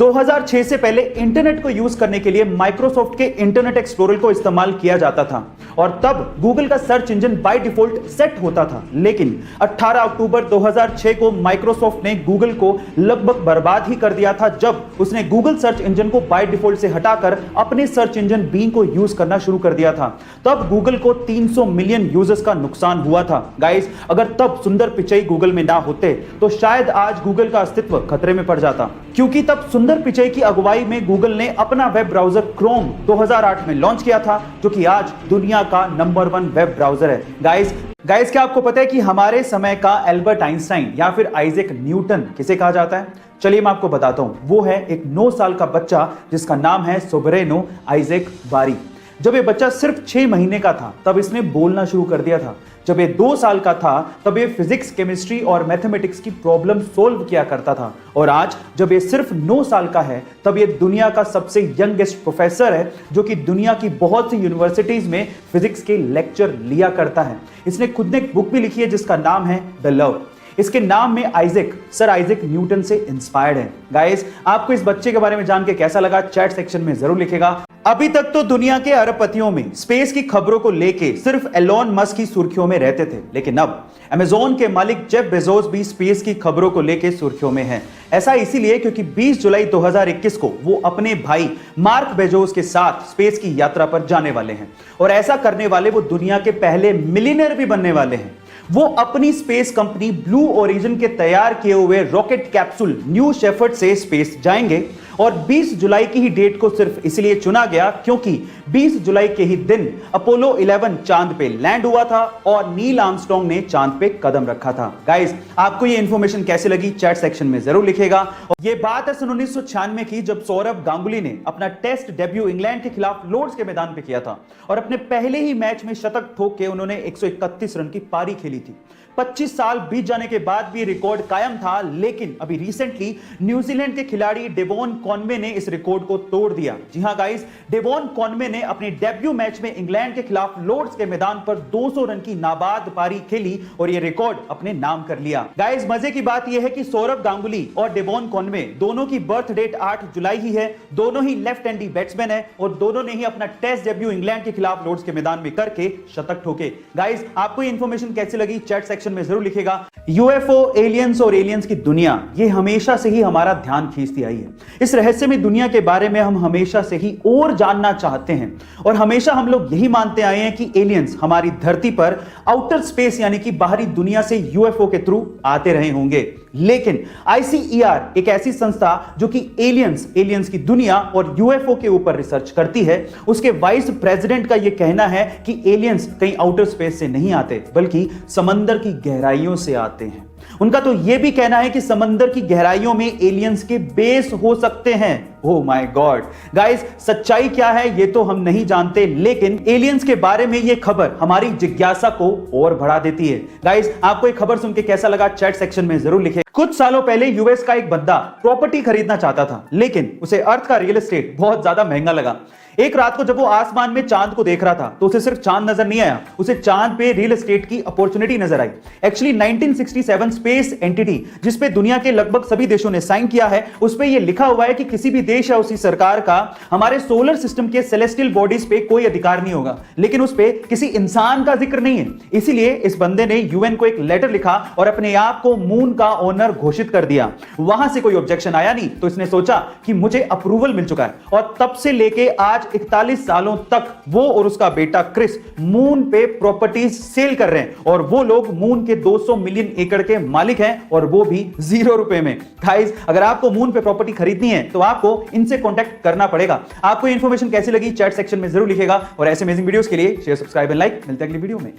2006 से पहले इंटरनेट को यूज करने के लिए माइक्रोसॉफ्ट के इंटरनेट एक्सप्लोरर को इस्तेमाल किया जाता था और तब गूगल का search engine by default set होता था। लेकिन 18 अक्टूबर 2006 को माइक्रोसॉफ्ट ने गूगल को लगभग बर्बाद ही कर दिया था जब उसने गूगल सर्च इंजन को बाय डिफॉल्ट से हटाकर अपने सर्च इंजन बिंग को यूज करना शुरू कर दिया था। तब गूगल को 300 मिलियन यूजर्स का नुकसान हुआ था। गाइस, अगर तब सुंदर पिचई गूगल में ना होते तो शायद आज गूगल का अस्तित्व खतरे में पड़ जाता, क्योंकि तब सुंदर पिचई की अगुवाई में गूगल ने अपना वेब ब्राउजर क्रोम 2008 में लॉन्च किया था, जो कि आज दुनिया का नंबर 1 वेब ब्राउजर है। गाइस, क्या आपको पता है कि हमारे समय का एल्बर्ट आइंस्टाइन या फिर आइजैक न्यूटन किसे कहा जाता है? चलिए मैं आपको बताता हूं। वो है एक 9 साल का बच्चा जिसका नाम है सोबरेनो आइजैक बारी। जब ये बच्चा सिर्फ 6 महीने का था तब इसने बोलना शुरू कर दिया था। जब ये 2 साल का था तब ये फिजिक्स, केमिस्ट्री और मैथमेटिक्स की प्रॉब्लम सोल्व किया करता था। और आज जब ये सिर्फ 9 साल का है तब ये दुनिया का सबसे यंगेस्ट प्रोफेसर है, जो कि दुनिया की बहुत सी यूनिवर्सिटीज में फिजिक्स के लेक्चर लिया करता है। इसने खुद ने एक बुक भी लिखी है जिसका नाम है द लव। इसके नाम में आइजैक सर आइजैक न्यूटन से इंस्पायर्ड है। गाइस, आपको इस बच्चे के बारे में जान के कैसा लगा? चैट सेक्शन में जरूर लिखेगा। अभी तक तो दुनिया के अरबपतियों में स्पेस की खबरों को लेके सिर्फ एलोन मस्क की सुर्खियों में रहते थे, लेकिन अब अमेज़न के मालिक जेफ बेजोस भी स्पेस की खबरों को लेके सुर्खियों में हैं। ऐसा इसीलिए क्योंकि 20 जुलाई 2021 को वो अपने भाई मार्क बेजोस के साथ स्पेस की यात्रा पर जाने वाले हैं और ऐसा करने वाले वो दुनिया के पहले मिलियनेयर भी बनने वाले हैं। वो अपनी स्पेस कंपनी ब्लू ओरिजिन के तैयार किए हुए रॉकेट कैप्सूल न्यू शेफर्ड से स्पेस जाएंगे और 20 जुलाई की ही डेट को सिर्फ इसलिए चुना गया क्योंकि 20 जुलाई के ही दिन अपोलो 11 चांद पे लैंड हुआ था और नील आर्मस्ट्रांग ने चांद पे कदम रखा था। गाइस, आपको ये इंफॉर्मेशन कैसे लगी? चैट सेक्शन में जरूर लिखेगा। और ये बात है सन 1996 की, जब सौरभ गांगुली ने अपना टेस्ट डेब्यू इंग्लैंड के खिलाफ लॉर्ड्स के मैदान पे किया था और अपने पहले ही मैच में शतक ठोक के उन्होंने 131 रन की पारी खेली थी। 25 साल बीत जाने के बाद भी रिकॉर्ड कायम था, लेकिन अभी रिसेंटली न्यूजीलैंड के खिलाड़ी डेवॉन कॉनवे ने इस रिकॉर्ड को तोड़ दिया। जी हां गाइस, डेवॉन कॉनवे ने अपने डेब्यू मैच में इंग्लैंड के खिलाफ लॉर्ड्स के मैदान पर 200 रन की नाबाद पारी खेली और यह रिकॉर्ड अपने नाम कर लिया। गाइस, मजे की बात यह है कि सौरभ गांगुली और डेवॉन कॉनवे दोनों की बर्थ डेट 8 जुलाई ही है। दोनों ही लेफ्ट हैंडी बैट्समैन है और दोनों ने ही अपना टेस्ट डेब्यू इंग्लैंड के खिलाफ लॉर्ड्स के मैदान में करके शतक ठोके। गाइस, आपको ये इंफॉर्मेशन कैसी लगी? चैट सेक्शन में जरूर लिखेगा। यूएफओ, एलियंस और एलियंस की दुनिया, ये हमेशा से ही हमारा ध्यान खींचती आई है। इस रहस्यमय दुनिया के बारे में हम हमेशा से ही और जानना चाहते हैं और हमेशा हम लोग यही मानते आए हैं कि एलियंस हमारी धरती पर आउटर स्पेस यानी कि बाहरी दुनिया से यूएफओ के थ्रू आते रहे होंगे। लेकिन आईसीईआर एक ऐसी संस्था जो कि एलियंस की दुनिया और यूएफओ के ऊपर रिसर्च करती है, उसके वाइस प्रेसिडेंट का यह कहना है कि एलियंस कहीं आउटर स्पेस से नहीं आते बल्कि समंदर की गहराइयों से आते हैं। उनका तो यह भी कहना है कि समंदर की गहराइयों में एलियंस के बेस हो सकते हैं। ओह माय गॉड गाइस, सच्चाई क्या है ये तो हम नहीं जानते, लेकिन एलियंस के बारे में यह खबर हमारी जिज्ञासा को और बढ़ा देती है। गाइस, आपको एक खबर सुन के कैसा लगा? चैट सेक्शन में जरूर लिखें। कुछ सालों पहले यूएस का एक बंदा प्रॉपर्टी खरीदना चाहता था, लेकिन उसे अर्थ का रियल एस्टेट बहुत ज्यादा महंगा लगा। एक रात को जब वो आसमान में चांद को देख रहा था तो उसे सिर्फ चांद नजर नहीं आया, उसे चांद पे रियल एस्टेट की अपॉर्चुनिटी नजर आई। एक्चुअली 1967 स्पेस एंटिटी, जिस पे दुनिया के लगभग सभी देशों ने साइन किया है, उस पे ये लिखा हुआ है कि किसी भी देश या उसी सरकार का हमारे सोलर सिस्टम के सेलेस्टियल बॉडीज पे कोई अधिकार नहीं होगा, लेकिन उस पे किसी इंसान का जिक्र नहीं है। इसीलिए इस बंदे ने यूएन को एक लेटर लिखा और अपने आप को मून का ओनर घोषित कर दिया। वहां से कोई ऑब्जेक्शन आया नहीं, तो इसने सोचा कि मुझे अप्रूवल मिल चुका है और तब से लेके आज 41 सालों तक वो और उसका बेटा क्रिस मून पे प्रॉपर्टीज सेल कर रहे हैं और वो लोग मून के 200 मिलियन एकड़ के मालिक हैं और वो भी 0 रुपए में। गाइस, अगर आपको मून पे प्रॉपर्टी खरीदनी है तो आपको इनसे कांटेक्ट करना पड़ेगा। आपको इंफॉर्मेशन कैसी लगी? चैट सेक्शन में जरूर लिखेगा और ऐसे अमेजिंग वीडियोस के लिए शेयर, सब्सक्राइब एंड लाइक। मिलते हैं अगली वीडियो में।